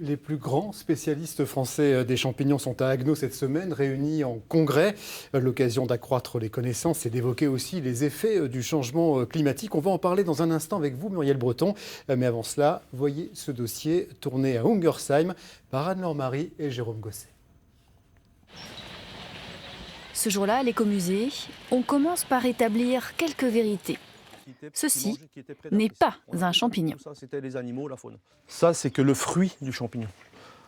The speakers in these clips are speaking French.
Les plus grands spécialistes français des champignons sont à Haguenau cette semaine, réunis en congrès. L'occasion d'accroître les connaissances et d'évoquer aussi les effets du changement climatique. On va en parler dans un instant avec vous, Muriel Breton. Mais avant cela, voyez ce dossier tourné à Ungersheim par Anne-Laure Marie et Jérôme Gosset. Ce jour-là, à l'écomusée, on commence par établir quelques vérités. Ceci n'est pas un champignon. Ça, c'était les animaux, la faune. Ça, c'est que le fruit du champignon.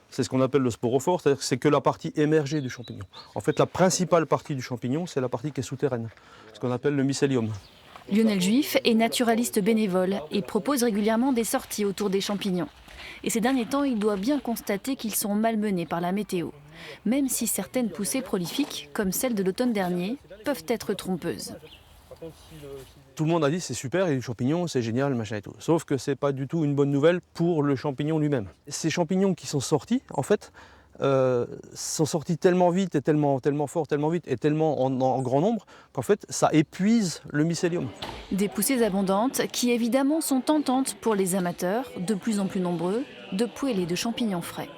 C'est ce qu'on appelle le sporophore, c'est-à-dire que c'est que la partie émergée du champignon. En fait, la principale partie du champignon, c'est la partie qui est souterraine, ce qu'on appelle le mycélium. Lionel Juif est naturaliste bénévole et propose régulièrement des sorties autour des champignons. Et ces derniers temps, il doit bien constater qu'ils sont malmenés par la météo. Même si certaines poussées prolifiques, comme celle de l'automne dernier, peuvent être trompeuses. Tout le monde a dit c'est super, et les champignons, c'est génial, machin et tout. Sauf que c'est pas du tout une bonne nouvelle pour le champignon lui-même. Ces champignons qui sont sortis, en fait, sont sortis tellement vite et tellement fort, tellement vite et tellement en grand nombre qu'en fait, ça épuise le mycélium. Des poussées abondantes qui évidemment sont tentantes pour les amateurs, de plus en plus nombreux, de poêlés de champignons frais.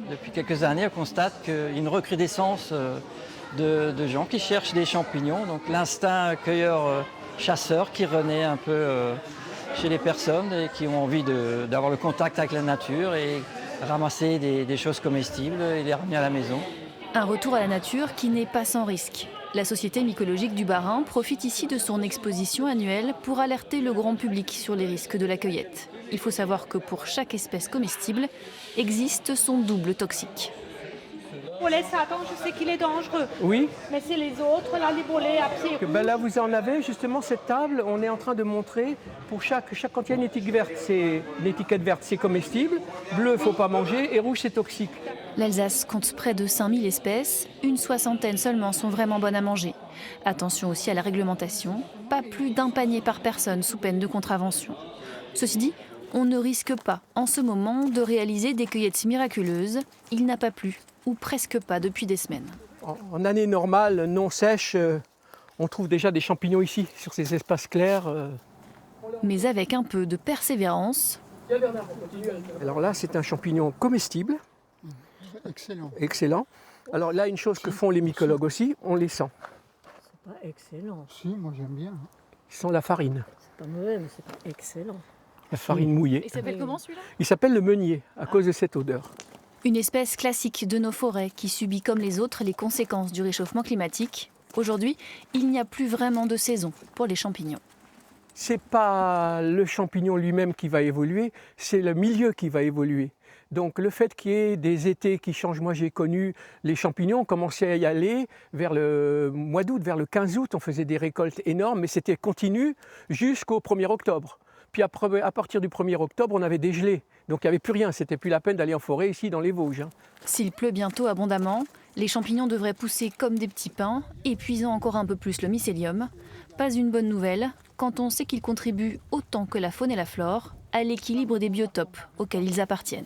Depuis quelques années, on constate qu'il y a une recrudescence de gens qui cherchent des champignons. Donc l'instinct cueilleur-chasseur qui renaît un peu chez les personnes et qui ont envie d'avoir le contact avec la nature et ramasser des choses comestibles et les ramener à la maison. Un retour à la nature qui n'est pas sans risque. La Société mycologique du Bas-Rhin profite ici de son exposition annuelle pour alerter le grand public sur les risques de la cueillette. Il faut savoir que pour chaque espèce comestible existe son double toxique. Bolet, ça, attends, je sais qu'il est dangereux. Oui. Mais c'est les autres, là, les bolets, après. Là, vous en avez justement cette table. On est en train de montrer pour quand il y a une étiquette verte, c'est comestible. Bleu, il ne faut pas manger. Et rouge, c'est toxique. L'Alsace compte près de 5000 espèces. Une soixantaine seulement sont vraiment bonnes à manger. Attention aussi à la réglementation. Pas plus d'un panier par personne sous peine de contravention. Ceci dit, on ne risque pas en ce moment de réaliser des cueillettes miraculeuses. Il n'a pas plu, ou presque pas depuis des semaines. En année normale, non sèche, on trouve déjà des champignons ici, sur ces espaces clairs. Mais avec un peu de persévérance. Alors là, c'est un champignon comestible. Excellent. Excellent. Alors là, une chose que font les mycologues aussi, on les sent. C'est pas excellent. Si, moi j'aime bien. Ils sentent la farine. C'est pas mauvais, mais c'est pas excellent. La farine mouillée. Il s'appelle comment celui-là ? Il s'appelle le meunier, à cause de cette odeur. Une espèce classique de nos forêts qui subit comme les autres les conséquences du réchauffement climatique. Aujourd'hui, il n'y a plus vraiment de saison pour les champignons. C'est pas le champignon lui-même qui va évoluer, c'est le milieu qui va évoluer. Donc le fait qu'il y ait des étés qui changent, moi j'ai connu les champignons, on commençait à y aller vers le mois d'août, vers le 15 août, on faisait des récoltes énormes, mais c'était continu jusqu'au 1er octobre. Puis après, à partir du 1er octobre, on avait des gelées, donc il n'y avait plus rien, c'était plus la peine d'aller en forêt ici dans les Vosges. S'il pleut bientôt abondamment, les champignons devraient pousser comme des petits pains, épuisant encore un peu plus le mycélium. Pas une bonne nouvelle quand on sait qu'ils contribuent autant que la faune et la flore à l'équilibre des biotopes auxquels ils appartiennent.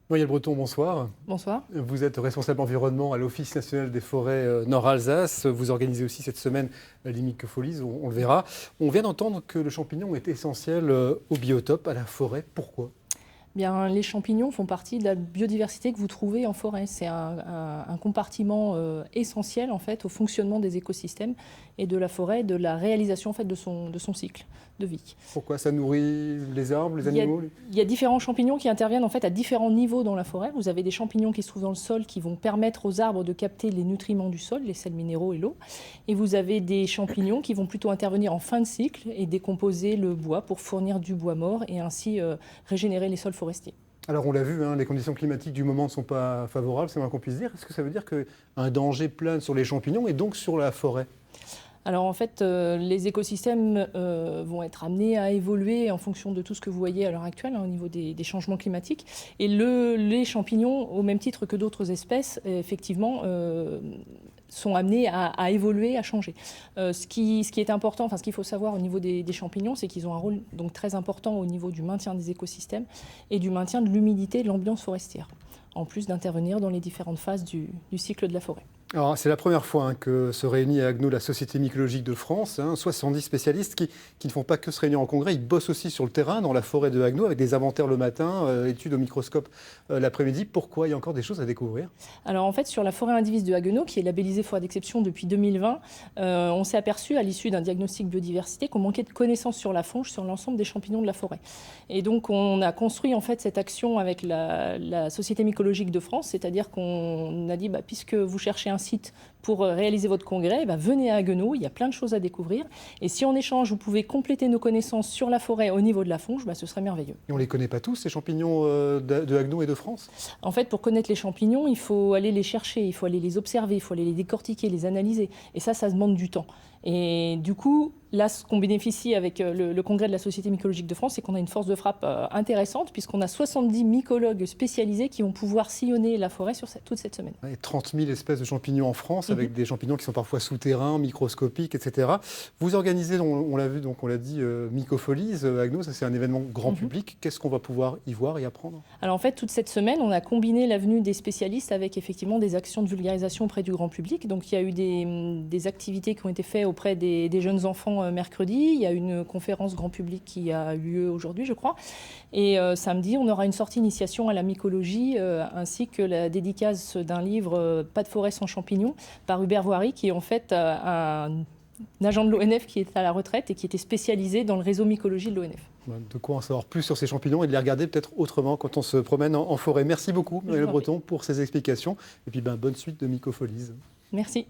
Muriel Breton, bonsoir. Bonsoir. Vous êtes responsable environnement à l'Office national des forêts Nord-Alsace. Vous organisez aussi cette semaine les mycofolies, on le verra. On vient d'entendre que le champignon est essentiel au biotope, à la forêt. Pourquoi ? Bien, les champignons font partie de la biodiversité que vous trouvez en forêt. C'est un compartiment essentiel en fait, au fonctionnement des écosystèmes et de la forêt, de la réalisation en fait, de son cycle de vie. Pourquoi ça nourrit les arbres, les animaux ? Il y a différents champignons qui interviennent en fait, à différents niveaux dans la forêt. Vous avez des champignons qui se trouvent dans le sol qui vont permettre aux arbres de capter les nutriments du sol, les sels minéraux et l'eau. Et vous avez des champignons qui vont plutôt intervenir en fin de cycle et décomposer le bois pour fournir du bois mort et ainsi régénérer les sols forestiers. Alors on l'a vu, les conditions climatiques du moment ne sont pas favorables, c'est moins qu'on puisse dire. Est-ce que ça veut dire qu'un danger plane sur les champignons et donc sur la forêt ? Alors en fait, les écosystèmes vont être amenés à évoluer en fonction de tout ce que vous voyez à l'heure actuelle au niveau des changements climatiques. Et les champignons, au même titre que d'autres espèces, effectivement, sont amenés à évoluer, à changer. Ce qui est important, ce qu'il faut savoir au niveau des champignons, c'est qu'ils ont un rôle donc, très important au niveau du maintien des écosystèmes et du maintien de l'humidité et de l'ambiance forestière, en plus d'intervenir dans les différentes phases du cycle de la forêt. Alors, c'est la première fois que se réunit à Agno la Société mycologique de France, 70 spécialistes qui ne font pas que se réunir en congrès, ils bossent aussi sur le terrain, dans la forêt de Agno, avec des inventaires le matin, études au microscope l'après-midi. Pourquoi? Il y a encore des choses à découvrir? Alors en fait, sur la forêt indivise de Haguenau, qui est labellisée forêt d'exception depuis 2020, on s'est aperçu, à l'issue d'un diagnostic biodiversité, qu'on manquait de connaissances sur la fonge, sur l'ensemble des champignons de la forêt. Et donc on a construit en fait cette action avec la Société mycologique de France, c'est-à-dire qu'on a dit, puisque vous cherchez un site pour réaliser votre congrès, venez à Haguenau, il y a plein de choses à découvrir. Et si en échange, vous pouvez compléter nos connaissances sur la forêt au niveau de la fonge, ce serait merveilleux. Et on ne les connaît pas tous, ces champignons de Haguenau et de France? En fait, pour connaître les champignons, il faut aller les chercher, il faut aller les observer, il faut aller les décortiquer, les analyser. Et ça demande du temps. Et du coup, là, ce qu'on bénéficie avec le congrès de la Société mycologique de France, c'est qu'on a une force de frappe intéressante, puisqu'on a 70 mycologues spécialisés qui vont pouvoir sillonner la forêt sur toute cette semaine. Et 30 000 espèces de champignons en France, avec des champignons qui sont parfois souterrains, microscopiques, etc. Vous organisez, on l'a vu, donc on l'a dit, Mycofolies, Agno, ça c'est un événement grand public. Qu'est-ce qu'on va pouvoir y voir et apprendre? Alors en fait, toute cette semaine, on a combiné la venue des spécialistes avec effectivement des actions de vulgarisation auprès du grand public. Donc il y a eu des activités qui ont été faites auprès des jeunes enfants mercredi. Il y a une conférence grand public qui a eu lieu aujourd'hui, je crois. Et samedi, on aura une sortie initiation à la mycologie, ainsi que la dédicace d'un livre Pas de forêt sans champignons, par Hubert Voiry, qui est en fait un agent de l'ONF qui est à la retraite et qui était spécialisé dans le réseau mycologie de l'ONF. De quoi en savoir plus sur ces champignons et de les regarder peut-être autrement quand on se promène en forêt. Merci beaucoup, Marie Le Breton, pour ces explications. Et puis bonne suite de Mycofolies. Merci.